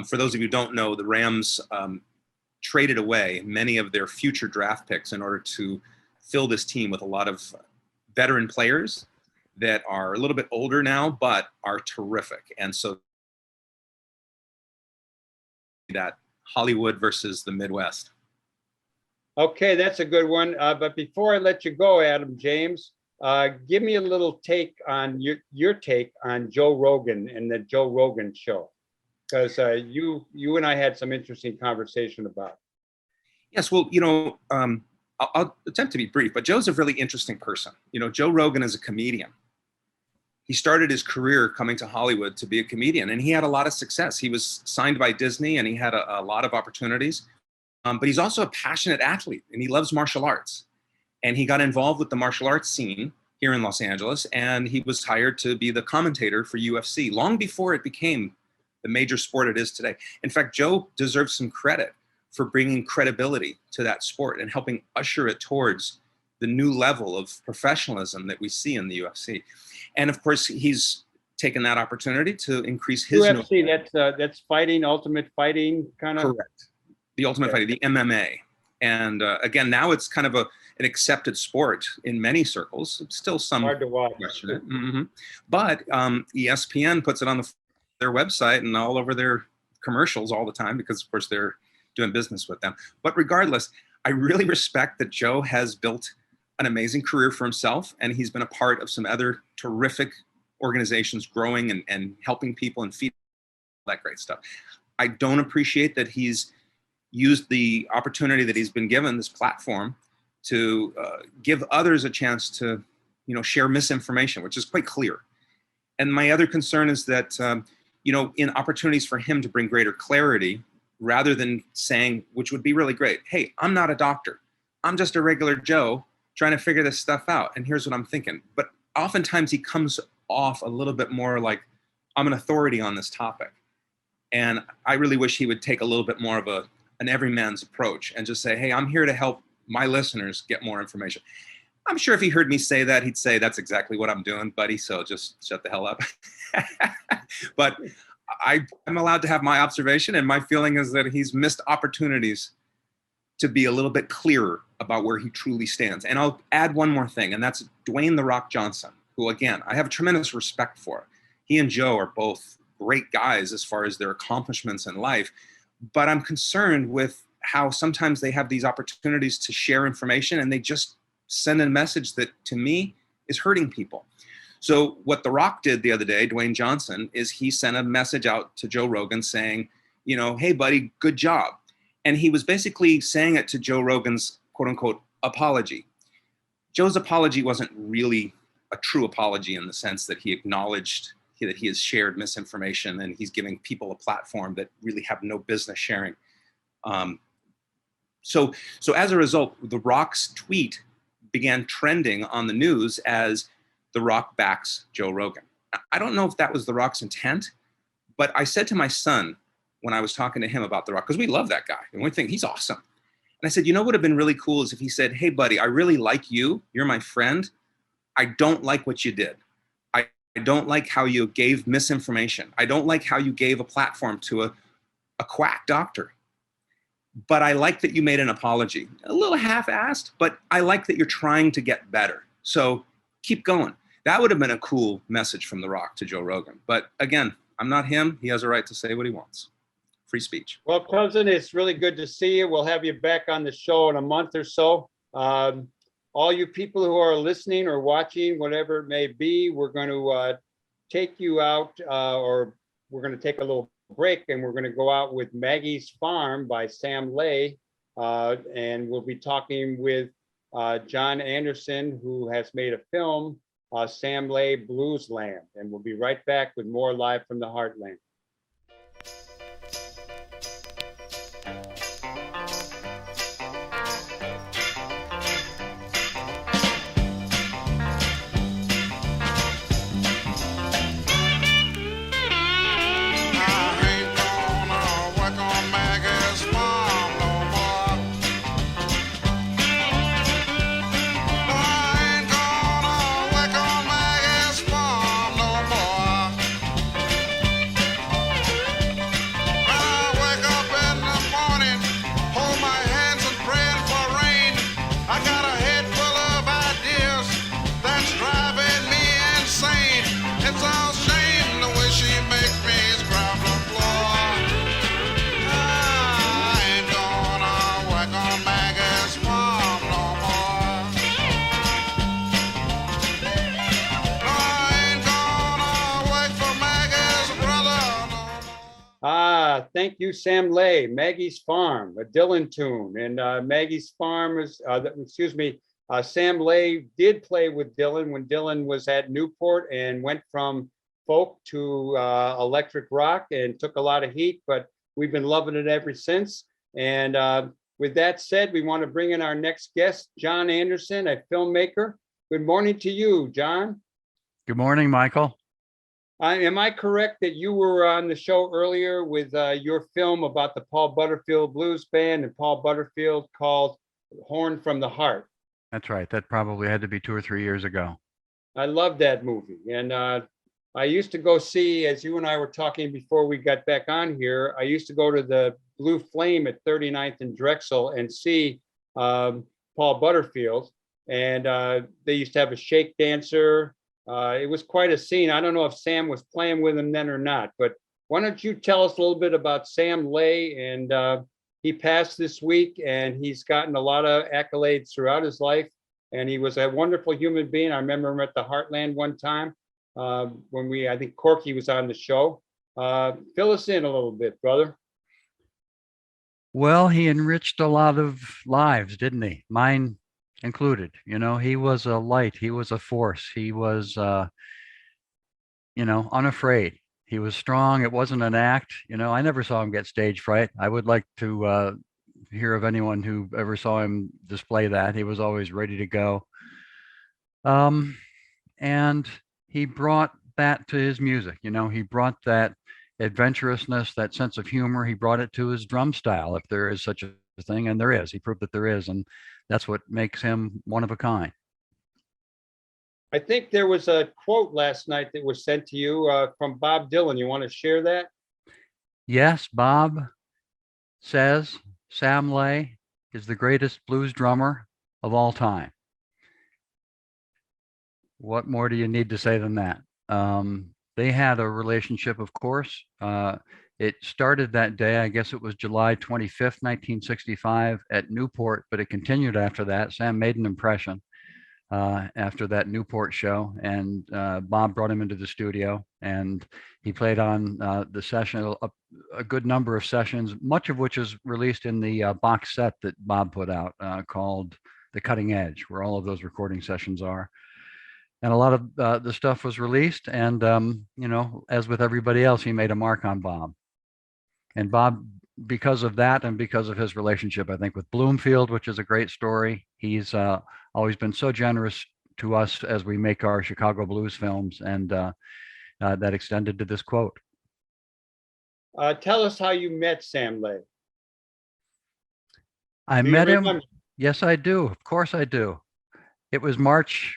for those of you who don't know, the Rams traded away many of their future draft picks in order to fill this team with a lot of veteran players that are a little bit older now, but are terrific. And so that Hollywood versus the Midwest. Okay, that's a good one. But before I let you go, Adam James, give me a little take on your take on Joe Rogan and the Joe Rogan show, because you and I had some interesting conversation about it. Yes, well, I'll attempt to be brief, but Joe's a really interesting person. Joe Rogan is a comedian. He started his career coming to Hollywood to be a comedian, and he had a lot of success. He was signed by Disney, and he had a lot of opportunities. But he's also a passionate athlete, and he loves martial arts. And he got involved with the martial arts scene here in Los Angeles, and he was hired to be the commentator for UFC long before it became the major sport it is today. In fact, Joe deserves some credit for bringing credibility to that sport and helping usher it towards the new level of professionalism that we see in the UFC. And of course, he's taken that opportunity to increase his UFC. That's fighting, ultimate fighting kind of. Correct. The ultimate fighting, the MMA. And again, now it's kind of an accepted sport in many circles. It's still some hard to watch. Question it. Mm-hmm. But ESPN puts it on their website and all over their commercials all the time because, of course, they're doing business with them. But regardless, I really respect that Joe has built an amazing career for himself, and he's been a part of some other terrific organizations growing and helping people and feeding all that great stuff. I don't appreciate that he's used the opportunity that he's been given, this platform, to give others a chance to, share misinformation, which is quite clear. And my other concern is that, in opportunities for him to bring greater clarity, rather than saying, which would be really great, hey, I'm not a doctor. I'm just a regular Joe trying to figure this stuff out. And here's what I'm thinking. But oftentimes he comes off a little bit more like, I'm an authority on this topic. And I really wish he would take a little bit more of an everyman's approach and just say, hey, I'm here to help my listeners get more information. I'm sure if he heard me say that, he'd say, that's exactly what I'm doing, buddy. So just shut the hell up. But I'm allowed to have my observation, and my feeling is that he's missed opportunities to be a little bit clearer about where he truly stands. And I'll add one more thing, and that's Dwayne "The Rock" Johnson, who, again, I have a tremendous respect for. He and Joe are both great guys as far as their accomplishments in life, but I'm concerned with how sometimes they have these opportunities to share information and they just send a message that, to me, is hurting people. So what The Rock did the other day, Dwayne Johnson, is he sent a message out to Joe Rogan saying, hey, buddy, good job. And he was basically saying it to Joe Rogan's quote unquote apology. Joe's apology wasn't really a true apology in the sense that he acknowledged that he has shared misinformation and he's giving people a platform that really have no business sharing. So as a result, The Rock's tweet began trending on the news as The Rock backs Joe Rogan. I don't know if that was The Rock's intent, but I said to my son when I was talking to him about The Rock, because we love that guy and we think he's awesome. And I said, what would have been really cool is if he said, hey, buddy, I really like you. You're my friend. I don't like what you did. I don't like how you gave misinformation. I don't like how you gave a platform to a quack doctor. But I like that you made an apology. A little half-assed, but I like that you're trying to get better. So keep going. That would have been a cool message from The Rock to Joe Rogan. But again, I'm not him. He has a right to say what he wants. Free speech. Well, cousin, it's really good to see you. We'll have you back on the show in a month or so. All you people who are listening or watching, whatever it may be, we're going to take you out, or we're going to take a little break, and we're going to go out with Maggie's Farm by Sam Lay, and we'll be talking with John Anderson, who has made a film, Sam Lay Bluesland, and we'll be right back with more Live from the Heartland. I ain't gonna work on Maggie's farm. thank you, Sam Lay, Maggie's Farm, a Dylan tune. And Maggie's Farm is, excuse me, Sam Lay did play with Dylan when Dylan was at Newport and went from folk to electric rock and took a lot of heat, but we've been loving it ever since. And with that said, we want to bring in our next guest, John Anderson, a filmmaker. Good morning to you, John. Good morning, Michael. Am I correct that you were on the show earlier with your film about the Paul Butterfield Blues Band and Paul Butterfield called Horn from the Heart? That's right. That probably had to be 2 or 3 years ago. I love that movie. And I used to go see, as you and I were talking before we got back on here, I used to go to the Blue Flame at 39th and Drexel and see Paul Butterfield. And they used to have a shake dancer. It was quite a scene. I don't know if Sam was playing with him then or not, but why don't you tell us a little bit about Sam Lay? And he passed this week and he's gotten a lot of accolades throughout his life. And he was a wonderful human being. I remember him at the Heartland one time when I think Corky was on the show. Fill us in a little bit, brother. Well, he enriched a lot of lives, didn't he? Mine included. You know, he was a light. He was a force. He was, unafraid. He was strong. It wasn't an act. You know, I never saw him get stage fright. I would like to hear of anyone who ever saw him display that. He was always ready to go. And he brought that to his music. You know, he brought that adventurousness, that sense of humor. He brought it to his drum style, if there is such a thing, and there is. He proved that there is, and that's what makes him one of a kind. I think there was a quote last night that was sent to you from Bob Dylan. You want to share that? Yes, Bob says Sam Lay is the greatest blues drummer of all time. What more do you need to say than that? They had a relationship, of course. It started that day, I guess it was July 25th, 1965 at Newport, but it continued after that. Sam made an impression after that Newport show, and Bob brought him into the studio, and he played on the session, a good number of sessions, much of which is released in the box set that Bob put out called The Cutting Edge, where all of those recording sessions are. And a lot of the stuff was released, and as with everybody else, he made a mark on Bob. And Bob, because of that and because of his relationship, I think, with Bloomfield, which is a great story, he's always been so generous to us as we make our Chicago blues films, and that extended to this quote. Tell us how you met Sam Lay. I met him. Yes, I do. Of course I do. It was March.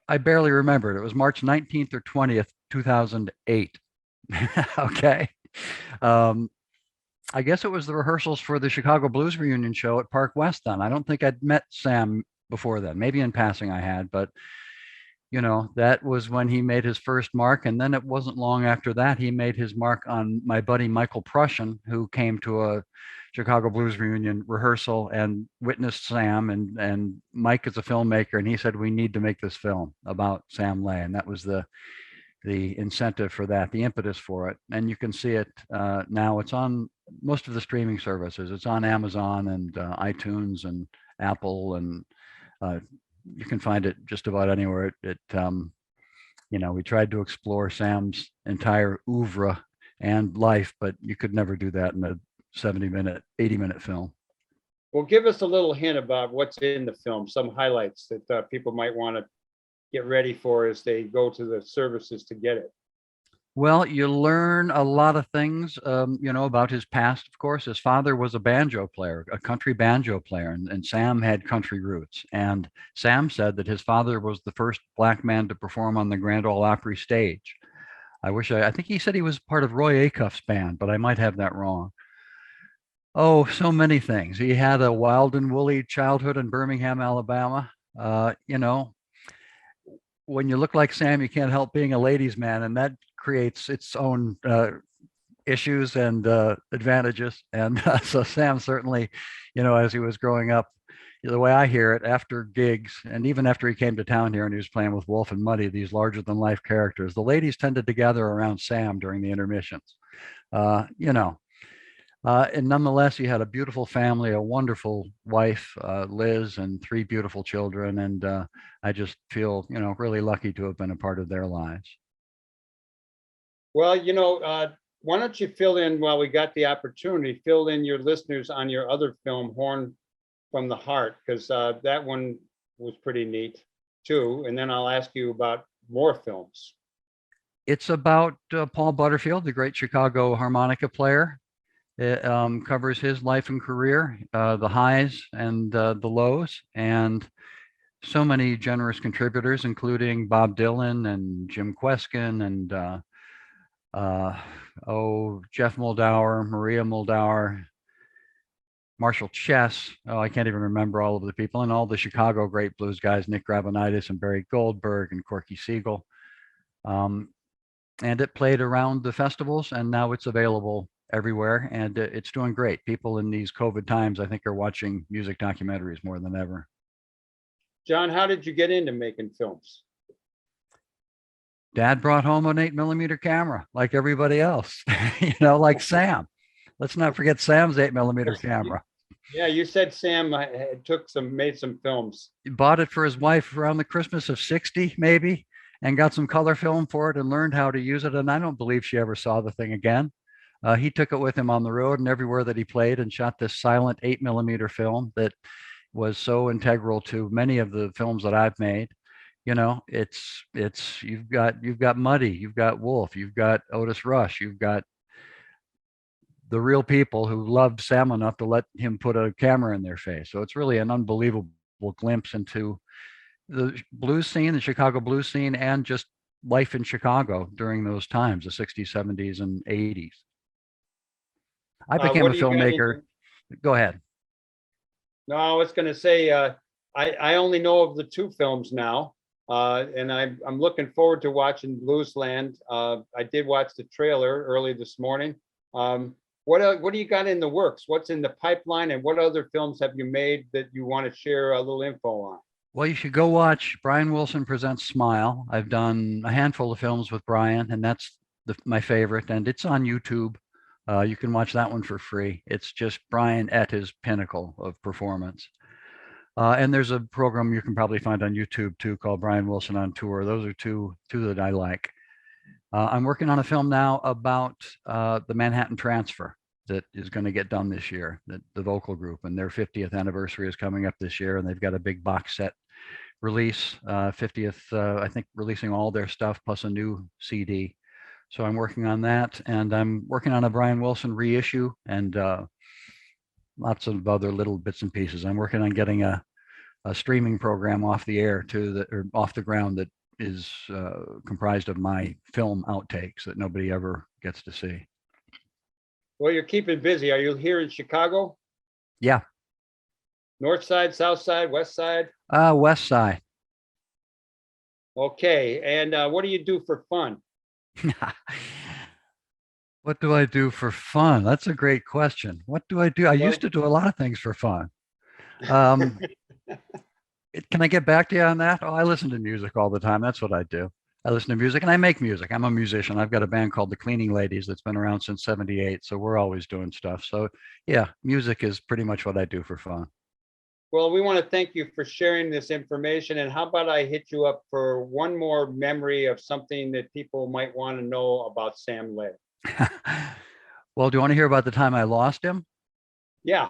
I barely remember it. It was March 19th or 20th, 2008. Okay. I guess it was the rehearsals for the Chicago Blues Reunion show at Park West then. I don't think I'd met Sam before then. Maybe in passing I had, but that was when he made his first mark. And then it wasn't long after that, he made his mark on my buddy Michael Prussian, who came to a Chicago Blues Reunion rehearsal and witnessed Sam, and Mike is a filmmaker, and he said, we need to make this film about Sam Lay. And that was the incentive for that, the impetus for it. And you can see it now. It's on most of the streaming services. It's on Amazon and iTunes and Apple, and you can find it just about anywhere. We tried to explore Sam's entire oeuvre and life, but you could never do that in a 70-minute, 80-minute film. Well, give us a little hint about what's in the film, some highlights that people might want to get ready for as they go to the services to get it. Well, you learn a lot of things, about his past. Of course, his father was a banjo player, a country banjo player, and Sam had country roots. And Sam said that his father was the first Black man to perform on the Grand Ole Opry stage. I think he said he was part of Roy Acuff's band, but I might have that wrong. Oh, so many things. He had a wild and woolly childhood in Birmingham, Alabama. When you look like Sam, you can't help being a ladies' man, and that creates its own issues and advantages. And so Sam certainly, as he was growing up, the way I hear it, after gigs, and even after he came to town here and he was playing with Wolf and Muddy, these larger-than-life characters, the ladies tended to gather around Sam during the intermissions. And nonetheless, he had a beautiful family, a wonderful wife, Liz, and three beautiful children. And I just feel, really lucky to have been a part of their lives. Well, why don't you fill in, while we got the opportunity, fill in your listeners on your other film, Horn from the Heart, because that one was pretty neat too. And then I'll ask you about more films. It's about Paul Butterfield, the great Chicago harmonica player. It covers his life and career, the highs and the lows, and so many generous contributors, including Bob Dylan and Jim Kweskin and Jeff Moldauer, Maria Moldauer, Marshall Chess. Oh, I can't even remember all of the people, and all the Chicago great blues guys, Nick Gravenitis and Barry Goldberg and Corky Siegel. And it played around the festivals, and now it's available everywhere, and it's doing great. People in these COVID times, I think, are watching music documentaries more than ever. John, how did you get into making films? Dad brought home an 8mm camera, like everybody else, like Sam. Let's not forget Sam's 8mm camera. Yeah, you said Sam made some films. He bought it for his wife around the Christmas of '60, maybe, and got some color film for it and learned how to use it. And I don't believe she ever saw the thing again. He took it with him on the road and everywhere that he played, and shot this silent 8mm film that was so integral to many of the films that I've made. It's you've got Muddy, you've got Wolf, you've got Otis Rush, you've got the real people who loved Sam enough to let him put a camera in their face. So it's really an unbelievable glimpse into the blues scene, the Chicago blues scene, and just life in Chicago during those times, the 60s, 70s, and 80s. I became a filmmaker. Go ahead. No, I was going to say, I only know of the two films now, and I'm looking forward to watching Bluesland. I did watch the trailer early this morning. What do you got in the works? What's in the pipeline, and what other films have you made that you want to share a little info on? Well, you should go watch Brian Wilson Presents Smile. I've done a handful of films with Brian, and that's my favorite, and it's on YouTube. You can watch that one for free. It's just Brian at his pinnacle of performance. And there's a program you can probably find on YouTube too called Brian Wilson on Tour. Those are two that I like. I'm working on a film now about the Manhattan Transfer that is going to get done this year, the vocal group, and their 50th anniversary is coming up this year, and they've got a big box set release, 50th, I think, releasing all their stuff plus a new CD. So I'm working on that, and I'm working on a Brian Wilson reissue and lots of other little bits and pieces. I'm working on getting a streaming program off the air or off the ground that is comprised of my film outtakes that nobody ever gets to see. Well, you're keeping busy. Are you here in Chicago? Yeah. North side, south side, west side? West side. Okay. And what do you do for fun? What do I do for fun? That's a great question. What do I do? I used to do a lot of things for fun. Can I get back to you on that? Oh, I listen to music all the time. That's what I do. I listen to music and I make music. I'm a musician. I've got a band called the Cleaning Ladies that's been around since '78. So we're always doing stuff. So yeah, music is pretty much what I do for fun. Well, we want to thank you for sharing this information. And how about I hit you up for one more memory of something that people might want to know about Sam Lay? Well, do you want to hear about the time I lost him? Yeah.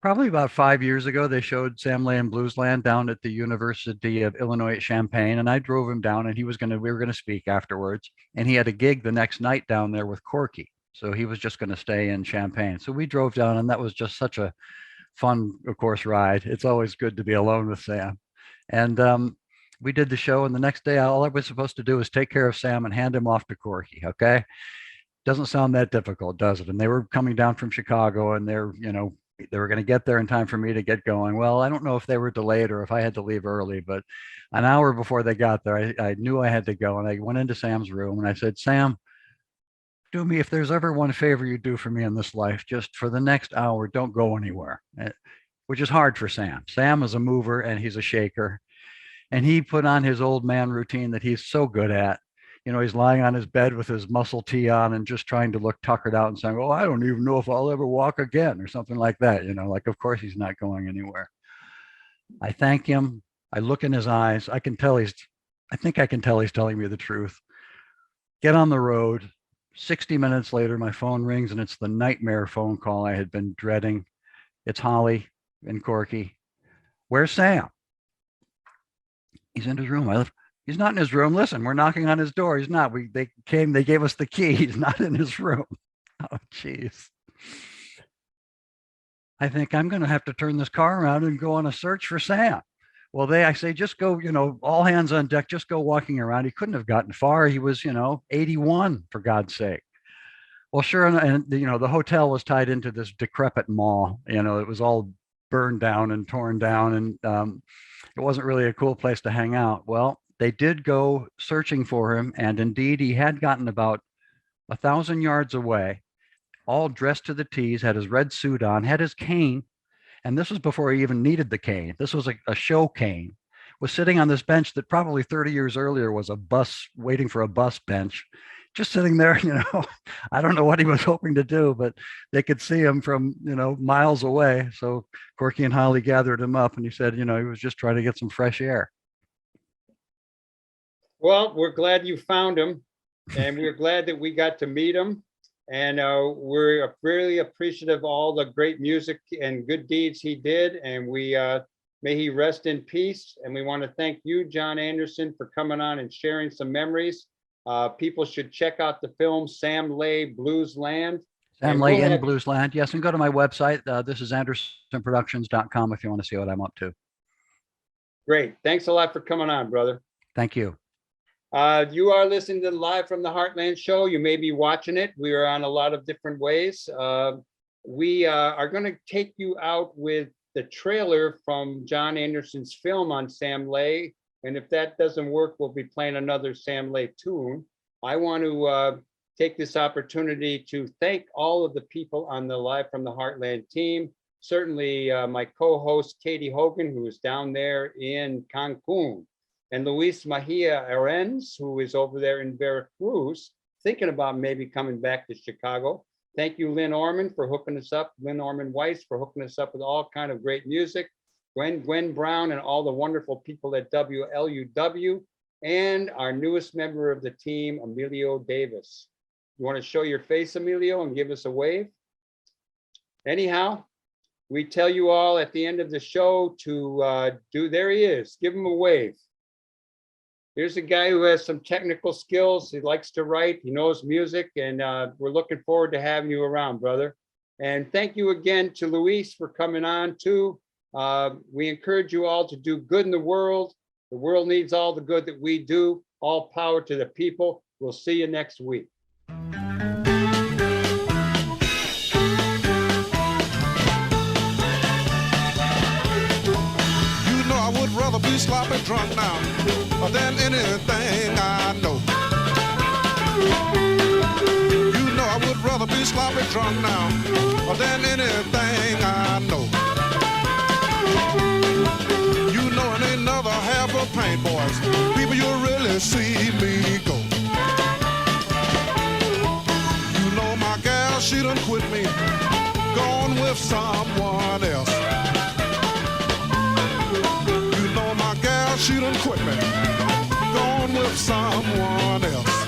Probably about 5 years ago, they showed Sam Lay in Bluesland down at the University of Illinois at Champaign, and I drove him down, and we were going to speak afterwards, and he had a gig the next night down there with Corky, so he was just going to stay in Champaign. So we drove down, and that was just such a fun, of course, ride. It's always good to be alone with Sam. And we did the show, and the next day, all I was supposed to do was take care of Sam and hand him off to Corky. Okay, doesn't sound that difficult, does it? And they were coming down from Chicago, and they were going to get there in time for me to get going. Well, I don't know if they were delayed or if I had to leave early, but an hour before they got there, I knew I had to go, and I went into Sam's room and I said, Sam, do me, if there's ever one favor you do for me in this life, just for the next hour, don't go anywhere, which is hard for Sam. Sam is a mover and he's a shaker. And he put on his old man routine that he's so good at. he's lying on his bed with his muscle tee on and just trying to look tuckered out and saying, "Oh, I don't even know if I'll ever walk again," or something like that. Like, of course he's not going anywhere. I thank him. I look in his eyes. I think I can tell he's telling me the truth. Get on the road. 60 minutes later, my phone rings and it's the nightmare phone call I had been dreading. It's Holly and Corky. "Where's Sam?" "He's in his room." "He's not in his room. Listen, we're knocking on his door. He's not. They gave us the key. He's not in his room." Oh, geez. I think I'm going to have to turn this car around and go on a search for Sam. Well, I say, just go, all hands on deck, just go walking around. He couldn't have gotten far. He was, 81, for God's sake. Well, sure. And the hotel was tied into this decrepit mall. It was all burned down and torn down. And it wasn't really a cool place to hang out. Well, they did go searching for him. And indeed, he had gotten about 1,000 yards away, all dressed to the T's, had his red suit on, had his cane. And this was before he even needed the cane. This was a show cane. Was sitting on this bench that probably 30 years earlier was a bus, waiting for a bus bench, just sitting there. I don't know what he was hoping to do, but they could see him from, miles away. So Corky and Holly gathered him up and he said, he was just trying to get some fresh air. Well, we're glad you found him, and we're glad that we got to meet him. And we're really appreciative of all the great music and good deeds he did. And may he rest in peace. And we want to thank you, John Anderson, for coming on and sharing some memories. People should check out the film Sam Lay Blues Land. Sam Lay in Blues Land. Yes, and go to my website. This is andersonproductions.com if you want to see what I'm up to. Great. Thanks a lot for coming on, brother. Thank you. You are listening to Live from the Heartland show. You may be watching it. We are on a lot of different ways. We are going to take you out with the trailer from John Anderson's film on Sam Lay. And if that doesn't work, we'll be playing another Sam Lay tune. I want to take this opportunity to thank all of the people on the Live from the Heartland team. Certainly my co-host, Katy Hogan, who is down there in Cancun. And Luis Mejia Arens, who is over there in Veracruz, thinking about maybe coming back to Chicago. Thank you, Lynn Orman, for hooking us up. Lynn Orman Weiss for hooking us up with all kind of great music. Gwen Brown and all the wonderful people at WLUW. And our newest member of the team, Emilio Davis. You want to show your face, Emilio, and give us a wave? Anyhow, we tell you all at the end of the show to there he is, give him a wave. Here's a guy who has some technical skills. He likes to write. He knows music, and we're looking forward to having you around, brother. And thank you again to Luis for coming on too. We encourage you all to do good in the world. The world needs all the good that we do. All power to the people. We'll see you next week. Rather be sloppy drunk now than anything I know. You know I would rather be sloppy drunk now than anything I know. You know it ain't another half of pain, boys. People, you really see me go. You know my gal, she done quit me, gone with someone else. She done quit me, gone with someone else.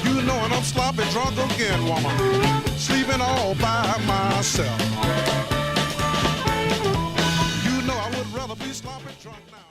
You know, and I'm sloppy drunk again, woman, sleeping all by myself. You know I would rather be sloppy drunk now.